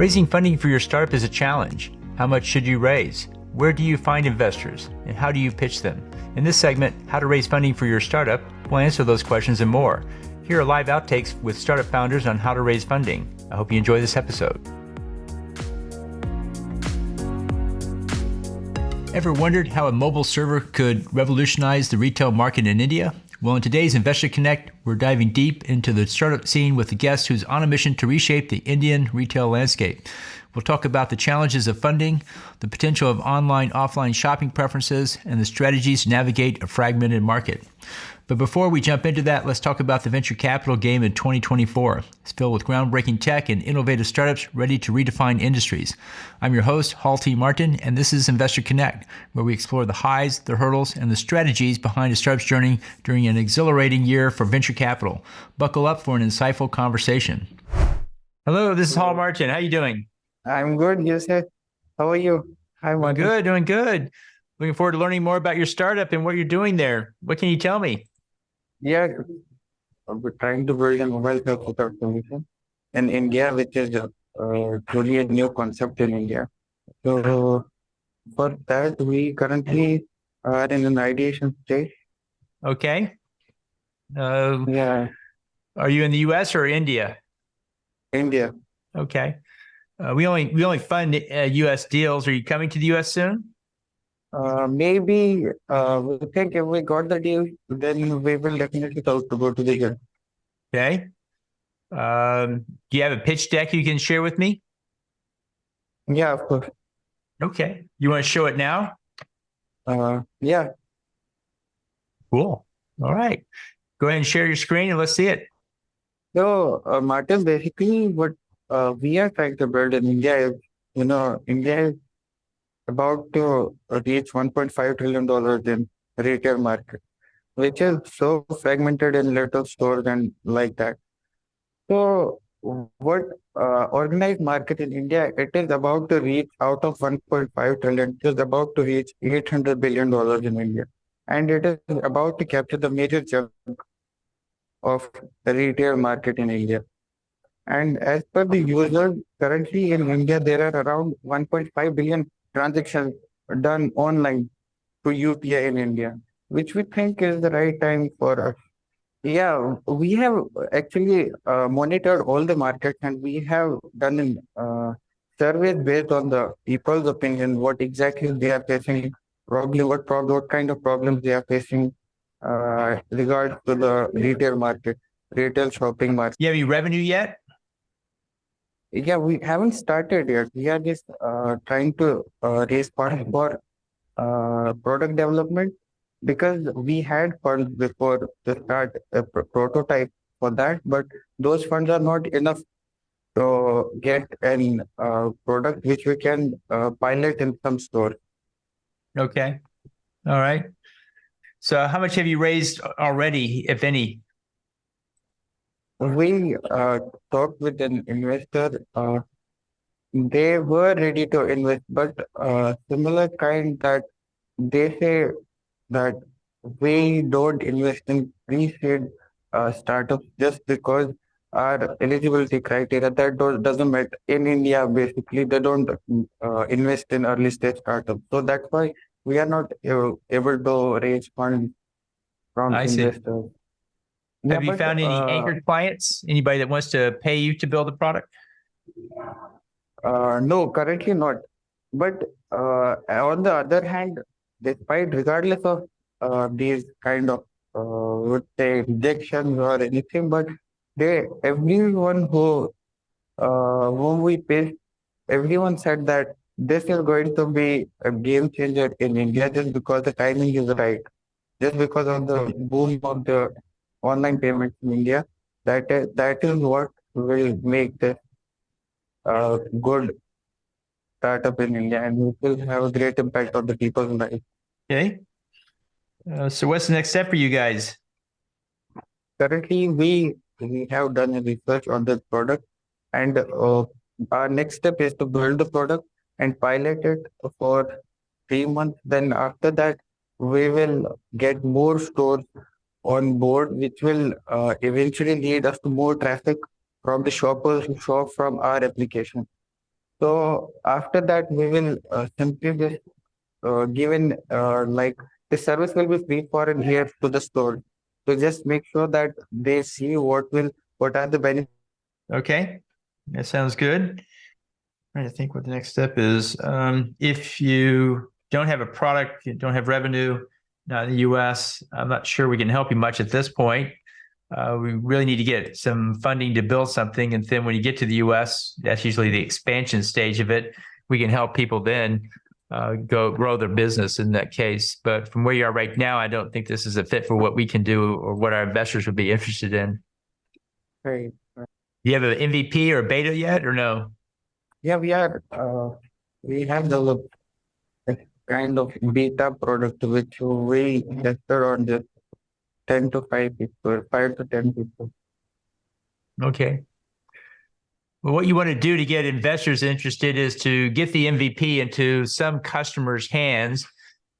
Raising funding for your startup is a challenge. How much should you raise? Where do you find investors? And how do you pitch them? In this segment, How to Raise Funding for Your Startup, we'll answer those questions and more. Here are live outtakes with startup founders on how to raise funding. I hope you enjoy this episode. Ever wondered how a mobile server could revolutionize the retail market in India? Well, in today's Investor Connect, we're diving deep into the startup scene with a guest who's on a mission to reshape the Indian retail landscape. We'll talk about the challenges of funding, the potential of online-offline shopping preferences, and the strategies to navigate a fragmented market. But before we jump into that, let's talk about the venture capital game in 2024. It's filled with groundbreaking tech and innovative startups ready to redefine industries. I'm your host, Hall T. Martin, and this is Investor Connect, where we explore the highs, the hurdles, and the strategies behind a startup's journey during an exhilarating year for venture capital. Buckle up for an insightful conversation. Hello, this is Hall Martin. How are you doing? I'm good, Yusuf. How are you? Hi, Martin. Doing good. Looking forward to learning more about your startup and what you're doing there. What can you tell me? Yeah, we're trying to build a mobile health solution in India, which is truly a new concept in India. So for that, we currently are in an ideation stage. Okay. Yeah, Are you in the U.S. or India? India. Okay. We only fund U.S. deals. Are you coming to the U.S. soon? Maybe we think if we got the deal, then we will definitely talk to go to the year. Okay. Do you have a pitch deck you can share with me? Yeah, of course. Okay. You want to show it now? Yeah. Cool. All right. Go ahead and share your screen and let's see it. So, Martin, basically what we are trying to build in India is, India is about to reach $1.5 trillion in retail market, which is so fragmented in little stores and like that. So what organized market in India, it is about to reach out of 1.5 trillion, it is about to reach $800 billion in India. And it is about to capture the major chunk of the retail market in India. And as per the users, currently in India, there are around 1.5 billion transactions done online to UPI in India, which we think is the right time for us. Yeah, we have actually monitored all the markets and we have done surveys based on the people's opinion, what exactly they are facing, probably what kind of problems they are facing regards to the retail market, retail shopping market. You have any revenue yet? Yeah, we haven't started yet. We are just trying to raise funds for product development because we had funds before to start a prototype for that, but those funds are not enough to get an product which we can pilot in some store. Okay. All right. So how much have you raised already, if any? We talked with an investor. They were ready to invest, but similar kind that they say that we don't invest in pre-seed startups just because our eligibility criteria doesn't meet in India. Basically, they don't invest in early stage startups, so that's why we are not able to raise funds from I see. investors. Have you found any anchor clients? Anybody that wants to pay you to build a product? No, currently not. But on the other hand, regardless of these kind of, would say, rejections or anything, but everyone whom we pitched, everyone said that this is going to be a game changer in India just because the timing is right, just because of the boom of the online payments in India. That is what will make this good startup in India, and it will have a great impact on the people's life. Okay. So what's the next step for you guys? Currently, we have done a research on this product, and our next step is to build the product and pilot it for 3 months. Then after that, we will get more stores on board, which will eventually lead us to more traffic from the shoppers who shop from our application. So after that, we will simply just given like the service will be free for a year to the store. So just make sure that they see what are the benefits. Okay, that sounds good. Trying to think what the next step is. If you don't have a product, you don't have revenue, not in the US, I'm not sure we can help you much at this point. We really need to get some funding to build something. And then when you get to the US, that's usually the expansion stage of it. We can help people then go grow their business in that case. But from where you are right now, I don't think this is a fit for what we can do or what our investors would be interested in. Right. Do you have an MVP or a beta yet or no? Yeah, we have developed a kind of beta product which we tested on just 10 to 5 people, 5 to 10 people. Okay. Well, what you want to do to get investors interested is to get the MVP into some customers' hands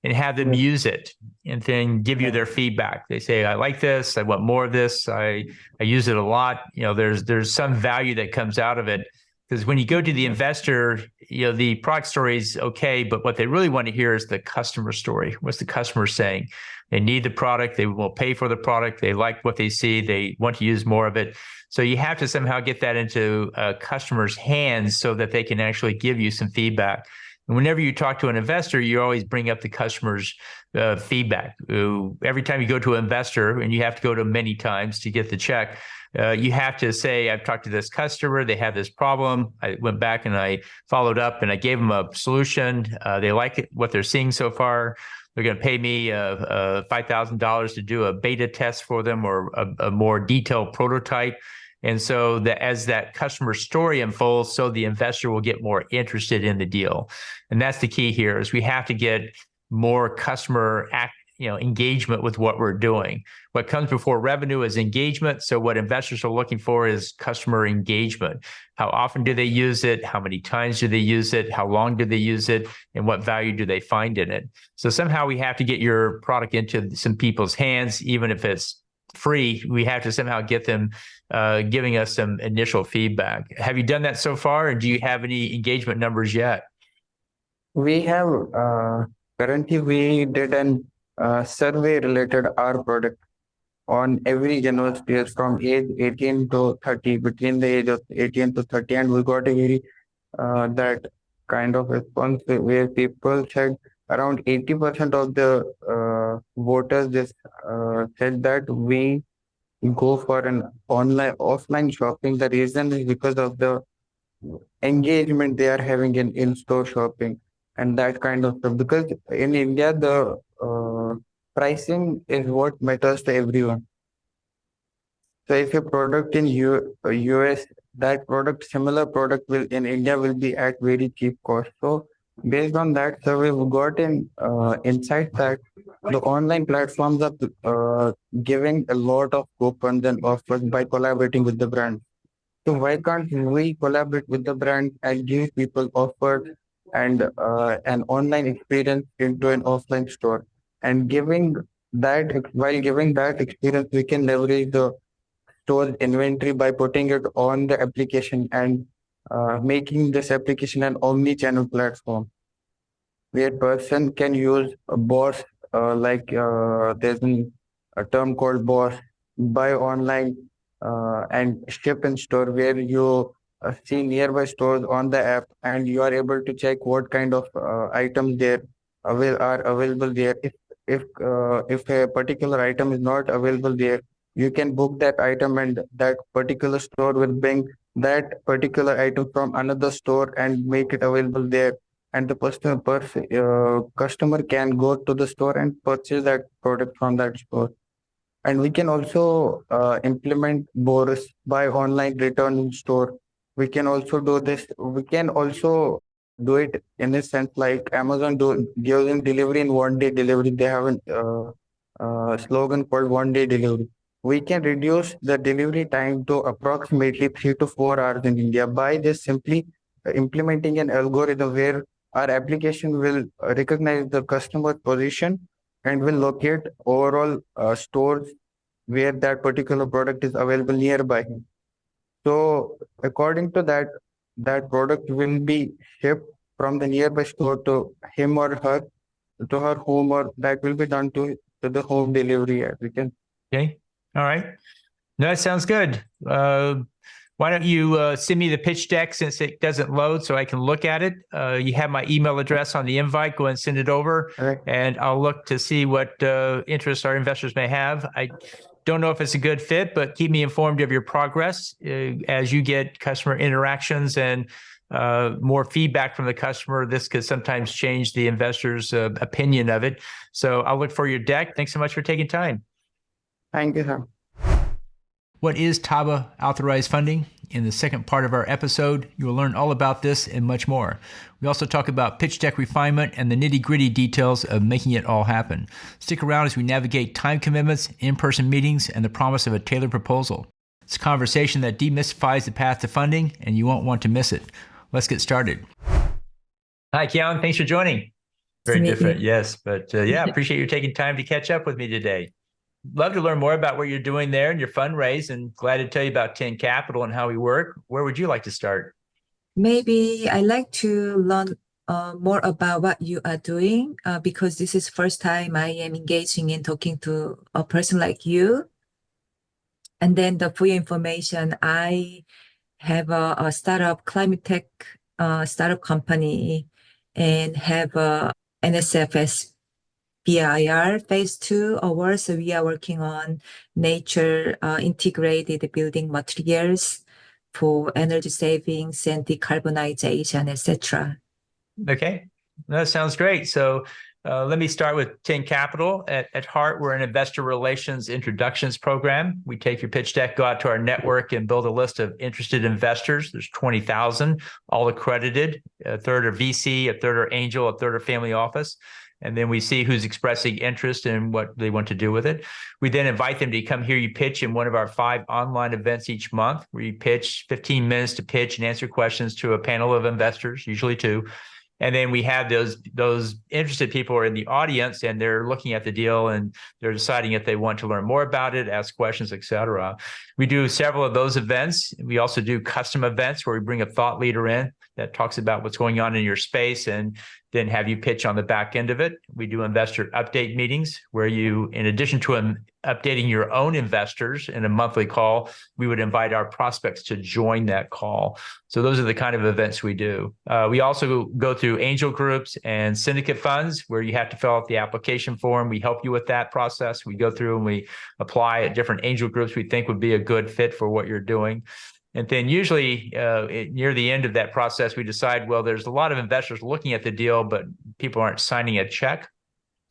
and have them Yes. use it and then give you their feedback. They say, I like this, I want more of this, I use it a lot. There's some value that comes out of it. Because when you go to the investor, the product story is okay, but what they really want to hear is the customer story. What's the customer saying? They need the product, they will pay for the product, they like what they see, they want to use more of it. So you have to somehow get that into a customer's hands so that they can actually give you some feedback. And whenever you talk to an investor, you always bring up the customer's feedback. Every time you go to an investor, and you have to go to many times to get the check, you have to say, I've talked to this customer, they have this problem. I went back and I followed up and I gave them a solution. They like it, what they're seeing so far. They're going to pay me $5,000 to do a beta test for them or a more detailed prototype. And so that as that customer story unfolds, so the investor will get more interested in the deal. And that's the key here is we have to get more customer engagement with what we're doing. What comes before revenue is engagement. So what investors are looking for is customer engagement. How often do they use it? How many times do they use it? How long do they use it? And what value do they find in it? So somehow we have to get your product into some people's hands, even if it's free. We have to somehow get them giving us some initial feedback. Have you done that so far? And do you have any engagement numbers yet? We have currently we did an survey related our product on every university from age 18 to 30, between the age of 18 to 30, and we got a very that kind of response where people said around 80% of the voters just said that we go for an offline shopping. The reason is because of the engagement they are having in in-store shopping and that kind of stuff. Because in India, the pricing is what matters to everyone. So if a product in US, that product, similar product will in India will be at very cheap cost. So based on that survey, we got an insight that the online platforms are giving a lot of coupons and offers by collaborating with the brand. So why can't we collaborate with the brand and give people offers and an online experience into an offline store? And while giving that experience, we can leverage the store's inventory by putting it on the application and making this application an omni-channel platform where person can use a boss there's a term called boss, buy online and ship in store, where you see nearby stores on the app and you are able to check what kind of items there are available there. If a particular item is not available there, you can book that item and that particular store will bring that particular item from another store and make it available there, and the customer can go to the store and purchase that product from that store. And we can also implement Boris by online return in store. We can also do this. We can also do it in a sense like Amazon gives delivery in 1 day delivery. They have a slogan called 1 day delivery. We can reduce the delivery time to approximately 3 to 4 hours in India by just simply implementing an algorithm where our application will recognize the customer position and will locate overall stores where that particular product is available nearby him. So according to that, that product will be shipped from the nearby store to him or her, to her home, or that will be done to the home delivery as we can. Okay. All right. No, that sounds good. Why don't you send me the pitch deck since it doesn't load so I can look at it? You have my email address on the invite. Go ahead and send it over, Right. and I'll look to see what interests our investors may have. I don't know if it's a good fit, but keep me informed of your progress as you get customer interactions and more feedback from the customer. This could sometimes change the investor's opinion of it. So I'll look for your deck. Thanks so much for taking time. Thank you, sir. What is TABA authorized funding? In the second part of our episode, you will learn all about this and much more. We also talk about pitch deck refinement and the nitty-gritty details of making it all happen. Stick around as we navigate time commitments, in-person meetings, and the promise of a tailored proposal. It's a conversation that demystifies the path to funding, and you won't want to miss it. Let's get started. Hi, Kian. Thanks for joining. Very different, yes. But yeah, appreciate you taking time to catch up with me today. Love to learn more about what you're doing there and your fundraise, and glad to tell you about 10 Capital and how we work. Where would you like to start? Maybe I like to learn more about what you are doing because this is first time I am engaging in talking to a person like you. And then for your information, I have a startup, climate tech startup company, and have a NSFS BIR phase 2 award. So we are working on nature integrated building materials for energy savings and decarbonization, etc. Okay, that sounds great. So let me start with 10 Capital. At heart, we're an investor relations introductions program. We take your pitch deck, go out to our network, and build a list of interested investors. There's 20,000, all accredited. A third are VC, a third are angel, a third are family office. And then we see who's expressing interest in what they want to do with it. We then invite them to come hear you pitch in one of our 5 online events each month, where you pitch 15 minutes to pitch and answer questions to a panel of investors, usually 2. And then we have those interested people are in the audience, and they're looking at the deal and they're deciding if they want to learn more about it, ask questions, etc. We do several of those events. We also do custom events where we bring a thought leader in that talks about what's going on in your space and then have you pitch on the back end of it. We do investor update meetings where you, in addition to updating your own investors in a monthly call, we would invite our prospects to join that call. So those are the kind of events we do. We also go through angel groups and syndicate funds where you have to fill out the application form. We help you with that process. We go through and we apply at different angel groups we think would be a good fit for what you're doing. And then usually near the end of that process, we decide, well, there's a lot of investors looking at the deal, but people aren't signing a check.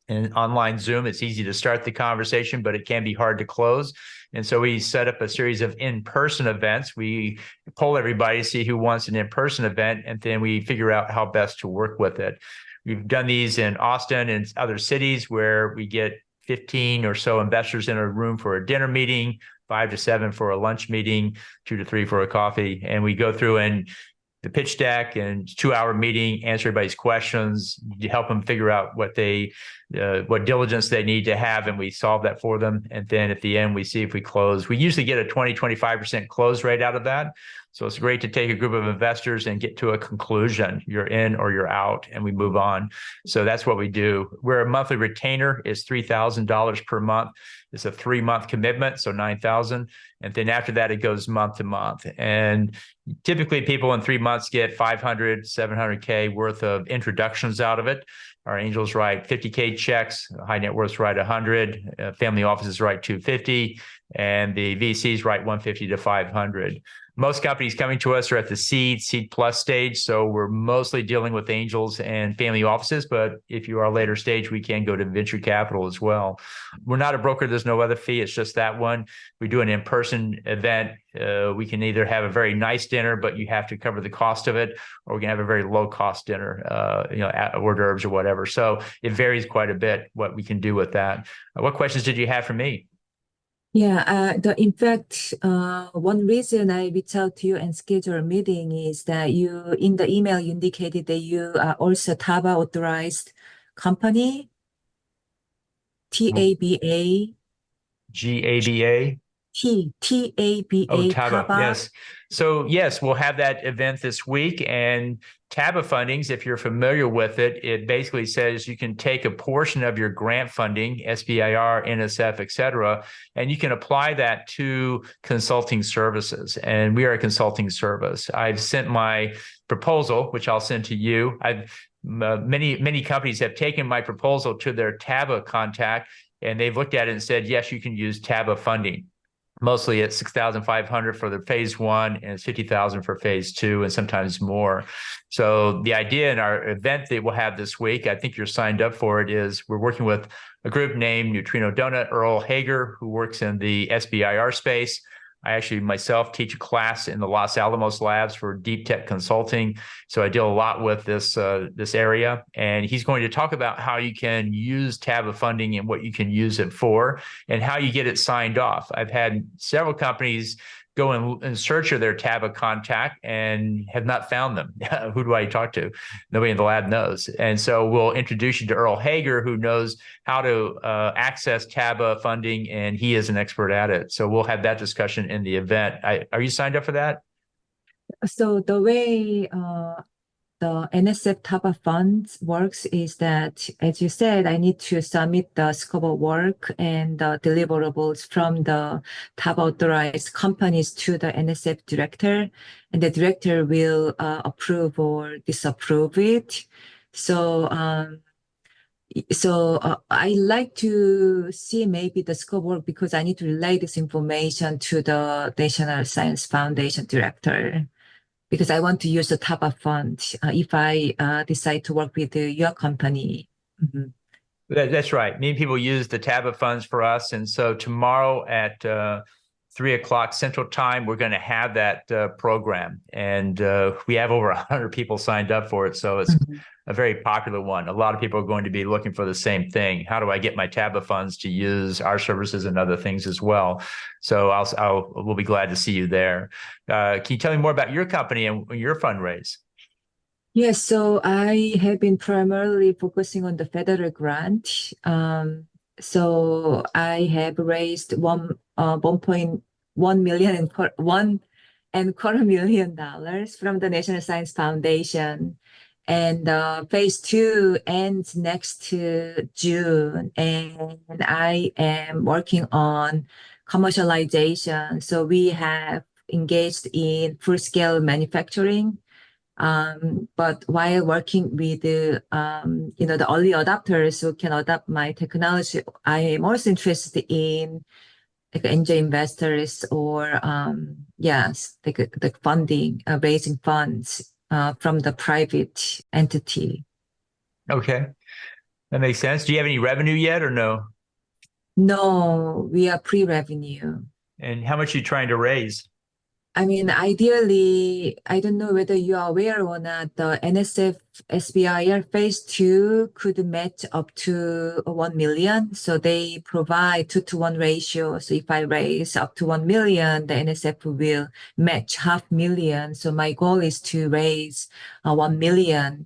And online Zoom, it's easy to start the conversation, but it can be hard to close. And so we set up a series of in-person events. We poll everybody to see who wants an in-person event, and then we figure out how best to work with it. We've done these in Austin and other cities where we get 15 or so investors in a room for a dinner meeting, 5 to 7 for a lunch meeting, 2 to 3 for a coffee. And we go through and the pitch deck and 2-hour meeting, answer everybody's questions, help them figure out what diligence they need to have, and we solve that for them. And then at the end, we see if we close. We usually get a 20-25% close rate out of that. So it's great to take a group of investors and get to a conclusion. You're in or you're out, and we move on. So that's what we do. We're a monthly retainer is $3,000 per month. It's a 3-month commitment, so $9,000. And then after that, it goes month to month. And typically people in 3 months get 500, 700K worth of introductions out of it. Our angels write 50K checks, high net worths write 100, family offices write 250, and the VCs write 150 to 500. Most companies coming to us are at the seed plus stage. So we're mostly dealing with angels and family offices. But if you are later stage, we can go to venture capital as well. We're not a broker. There's no other fee. It's just that one. We do an in-person event. We can either have a very nice dinner, but you have to cover the cost of it, or we can have a very low cost dinner, hors d'oeuvres or whatever. So it varies quite a bit what we can do with that. What questions did you have for me? Yeah, in fact, one reason I reached out to you and schedule a meeting is that you, in the email, you indicated that you are also TABA authorized company, TABA. GABA. T-A-B-A, Oh, TABA, TABA. yes. So yes, we'll have that event this week. And TABA fundings, if you're familiar with it, it basically says you can take a portion of your grant funding, SBIR, NSF, et cetera, and you can apply that to consulting services. And we are a consulting service. I've sent my proposal, which I'll send to you. Many companies have taken my proposal to their TABA contact, and they've looked at it and said, yes, you can use TABA funding. Mostly it's 6,500 for the phase one and it's 50,000 for phase two and sometimes more. So the idea in our event that we'll have this week, I think you're signed up for it, is we're working with a group named Neutrino Donut, Earl Hager, who works in the SBIR space. I actually myself teach a class in the Los Alamos labs for deep tech consulting. So I deal a lot with this area. And he's going to talk about how you can use TABA funding and what you can use it for and how you get it signed off. I've had several companies go in search of their TABA contact and have not found them. Who do I talk to? Nobody in the lab knows. And so we'll introduce you to Earl Hager, who knows how to access TABA funding, and he is an expert at it. So we'll have that discussion in the event. Are you signed up for that? So the way the NSF TABA funds works is that, as you said, I need to submit the scope of work and the deliverables from the TABA authorized companies to the NSF director, and the director will approve or disapprove it. So, I like to see maybe the scope of work because I need to relay this information to the National Science Foundation director, because I want to use the TABA fund if I decide to work with your company. Mm-hmm. That's right. Many people use the TABA funds for us. And so tomorrow at 3:00 Central Time, we're going to have that program. And we have over 100 people signed up for it. So it's a very popular one. A lot of people are going to be looking for the same thing. How do I get my TABA funds to use our services and other things as well? So we'll be glad to see you there. Can you tell me more about your company and your fundraise? Yes, so I have been primarily focusing on the federal grant. So I have raised $1.1 million and $1.25 million from the National Science Foundation. And phase two ends next June, and I am working on commercialization. So we have engaged in full-scale manufacturing. But while working with the early adopters who can adopt my technology, I am also interested in like angel investors or the funding, raising funds from the private entity. Okay, that makes sense. Do you have any revenue yet or no? No, we are pre-revenue. And how much are you trying to raise? I mean, ideally, I don't know whether you are aware or not, the NSF SBIR phase two could match up to 1 million. So they provide 2-to-1 ratio. So if I raise up to 1 million, the NSF will match 500,000. So my goal is to raise 1 million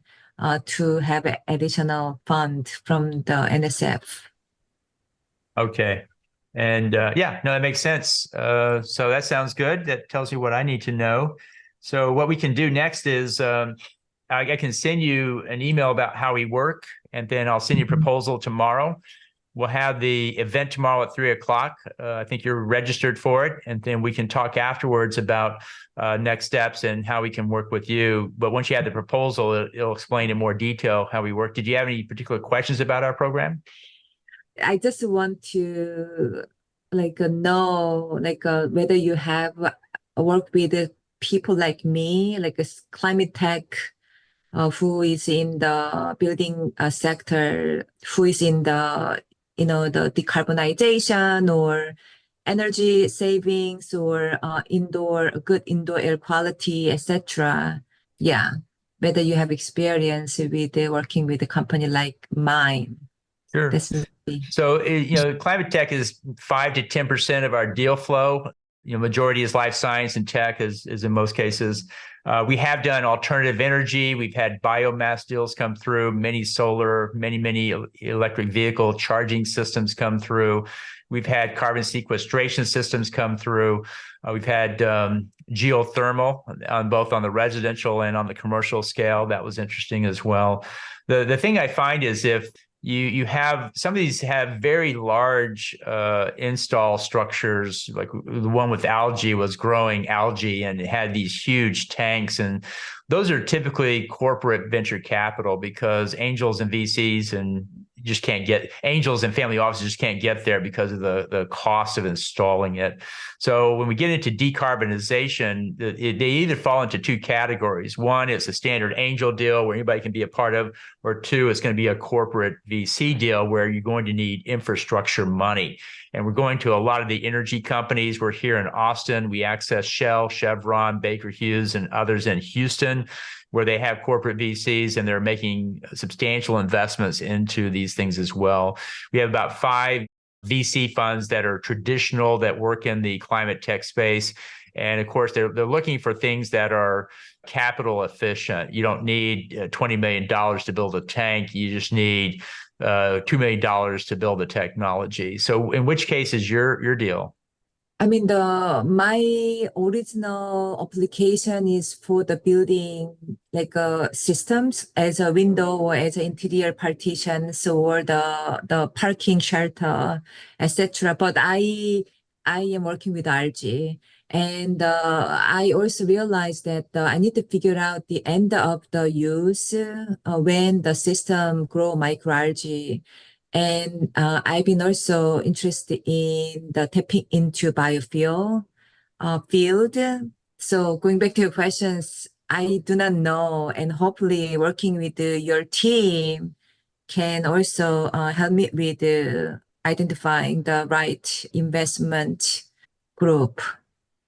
to have an additional fund from the NSF. Okay. And that makes sense. So that sounds good. That tells me what I need to know. So what we can do next is I can send you an email about how we work, and then I'll send you a proposal tomorrow. We'll have the event tomorrow at 3:00. I think you're registered for it, and then we can talk afterwards about next steps and how we can work with you. But once you have the proposal, it'll explain in more detail how we work. Did you have any particular questions about our program? I just want to know whether you have worked with people like me, like a climate tech, who is in the building sector, who is in the the decarbonization or energy savings or good indoor air quality, etc. Yeah, whether you have experience with working with a company like mine. Sure. So, climate tech is 5 to 10% of our deal flow. Majority is life science and tech, is in most cases. We have done alternative energy. We've had biomass deals come through, many solar, many electric vehicle charging systems come through. We've had carbon sequestration systems come through. We've had geothermal on both on the residential and on the commercial scale. That was interesting as well. The thing I find is if you have some of these have very large install structures, like the one with algae was growing algae and it had these huge tanks, and those are typically corporate venture capital because angels and VCs and just can't get angels and family offices just can't get there because of the cost of installing it. So when we get into decarbonization, they either fall into two categories. One is a standard angel deal where anybody can be a part of, or two, it's going to be a corporate VC deal where you're going to need infrastructure money. And we're going to a lot of the energy companies. We're here in Austin. We access Shell, Chevron, Baker Hughes, and others in Houston, where they have corporate VCs and they're making substantial investments into these things as well. We have about 5 VC funds that are traditional that work in the climate tech space. And of course, they're looking for things that are capital efficient. You don't need $20 million to build a tank. You just need $2 million to build the technology. So in which case is your deal? I mean, my original application is for the building like systems as a window or as an interior partitions or the parking shelter, etc. But I am working with algae, and I also realized that I need to figure out the end of the use when the system grow microalgae. And I've been also interested in the tapping into biofuel field. So going back to your questions, I do not know, and hopefully working with your team can also help me with identifying the right investment group.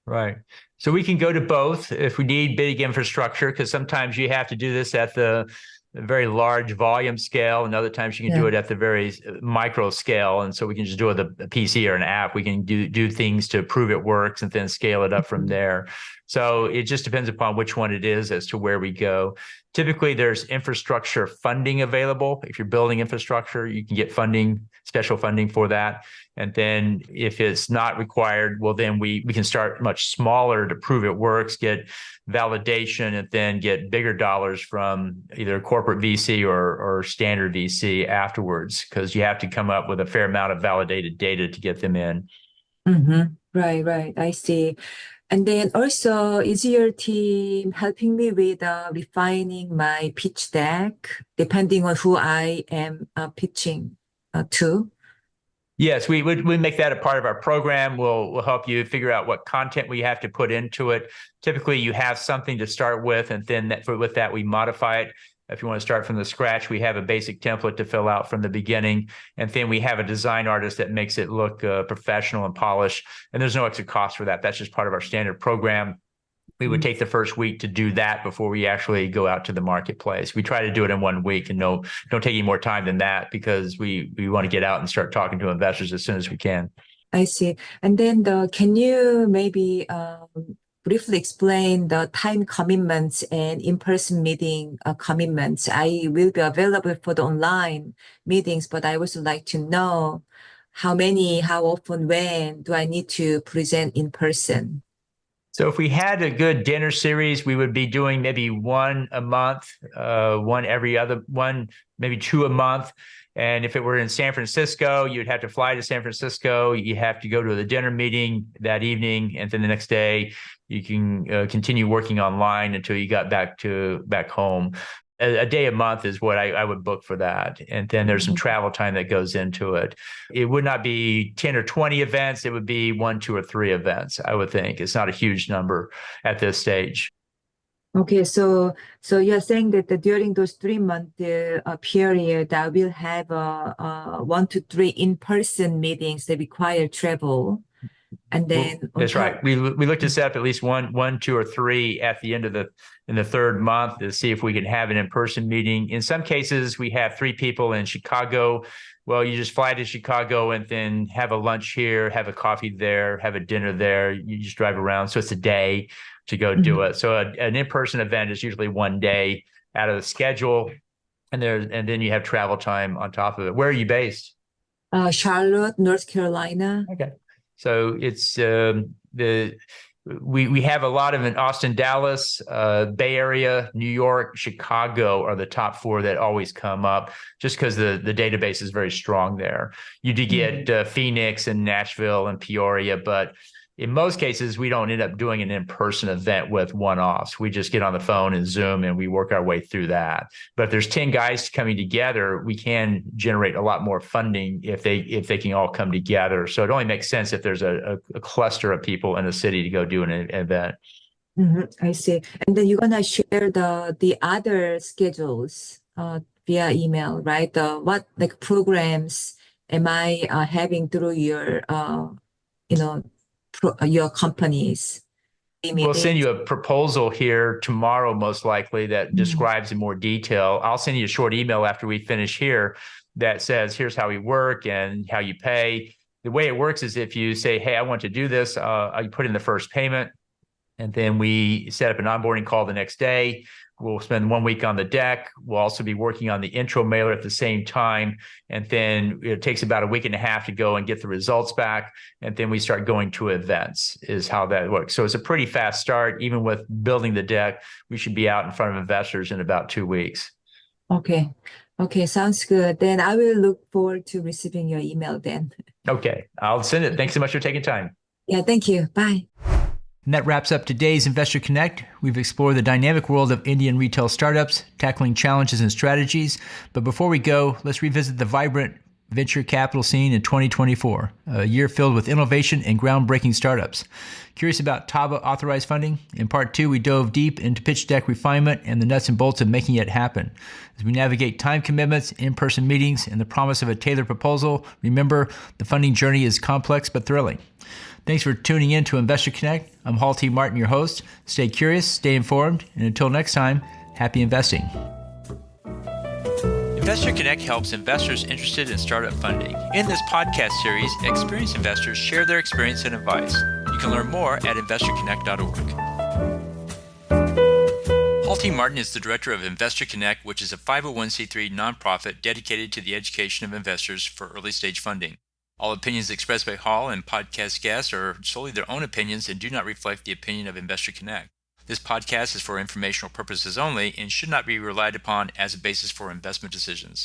Right. So we can go to both if we need big infrastructure, because sometimes you have to do this at the very large volume scale, and other times you can do it at the very micro scale. And so we can just do it with a PC or an app. We can do things to prove it works and then scale it up from there. So it just depends upon which one it is as to where we go. Typically, there's infrastructure funding available. If you're building infrastructure, you can get funding, special funding for that. And then if it's not required, well, then we can start much smaller to prove it works, get validation, and then get bigger dollars from either corporate VC or standard VC afterwards, because you have to come up with a fair amount of validated data to get them in. Mm-hmm. Right. I see. And then also, is your team helping me with refining my pitch deck, depending on who I am pitching to? Yes, we make that a part of our program. We'll help you figure out what content we have to put into it. Typically, you have something to start with, and then with that, we modify it. If you want to start from the scratch, we have a basic template to fill out from the beginning. And then we have a design artist that makes it look professional and polished. And there's no extra cost for that. That's just part of our standard program. We would take the first week to do that before we actually go out to the marketplace. We try to do it in 1 week and don't take any more time than that, because we want to get out and start talking to investors as soon as we can. I see. And then can you maybe briefly explain the time commitments and in-person meeting commitments? I will be available for the online meetings, but I also like to know how many, how often, when do I need to present in person? So if we had a good dinner series, we would be doing maybe one a month, one every other one, maybe 2 a month. And if it were in San Francisco, you'd have to fly to San Francisco. You have to go to the dinner meeting that evening, and then the next day you can continue working online until you got back home. A day a month is what I would book for that. And then there's some travel time that goes into it. It would not be 10 or 20 events. It would be 1, 2, or 3 events, I would think. It's not a huge number at this stage. Okay, so you're saying that during those 3-month period, I will have 1 to 3 in-person meetings that require travel. And then that's right. We look to set up at least one, 2, or 3 at the end of in the 3rd month to see if we can have an in-person meeting. In some cases, we have 3 people in Chicago. Well, you just fly to Chicago and then have a lunch here, have a coffee there, have a dinner there. You just drive around. So it's a day. to go do it. So an in-person event is usually one day out of the schedule, and then you have travel time on top of it. Where are you based? Charlotte, North Carolina. Okay. So it's we have a lot of in Austin, Dallas, Bay Area, New York, Chicago are the top four that always come up just because the database is very strong there. You do get Phoenix and Nashville and Peoria, but in most cases, we don't end up doing an in-person event with one-offs. We just get on the phone and Zoom and we work our way through that. But if there's 10 guys coming together, we can generate a lot more funding if they can all come together. So it only makes sense if there's a cluster of people in the city to go do an event. I see. And then you're gonna share the other schedules via email, right? What like programs am I having through your your companies? We'll send you a proposal here tomorrow, most likely, that describes in more detail. I'll send you a short email after we finish here that says, here's how we work and how you pay. The way it works is if you say, hey, I want to do this, you put in the first payment, and then we set up an onboarding call the next day. We'll spend 1 week on the deck. We'll also be working on the intro mailer at the same time. And then it takes about a week and a half to go and get the results back. And then we start going to events is how that works. So it's a pretty fast start. Even with building the deck, we should be out in front of investors in about 2 weeks. Okay. Okay, sounds good. Then I will look forward to receiving your email then. Okay, I'll send it. Thanks so much for taking time. Yeah, thank you. Bye. And that wraps up today's Investor Connect. We've explored the dynamic world of Indian retail startups, tackling challenges and strategies. But before we go, let's revisit the vibrant venture capital scene in 2024, a year filled with innovation and groundbreaking startups. Curious about TABA authorized funding? In part 2, we dove deep into pitch deck refinement and the nuts and bolts of making it happen. As we navigate time commitments, in-person meetings, and the promise of a tailored proposal, remember, the funding journey is complex but thrilling. Thanks for tuning in to Investor Connect. I'm Hall T. Martin, your host. Stay curious, stay informed, and until next time, happy investing. Investor Connect helps investors interested in startup funding. In this podcast series, experienced investors share their experience and advice. You can learn more at investorconnect.org. Hall T. Martin is the director of Investor Connect, which is a 501c3 nonprofit dedicated to the education of investors for early stage funding. All opinions expressed by Hall and podcast guests are solely their own opinions and do not reflect the opinion of Investor Connect. This podcast is for informational purposes only and should not be relied upon as a basis for investment decisions.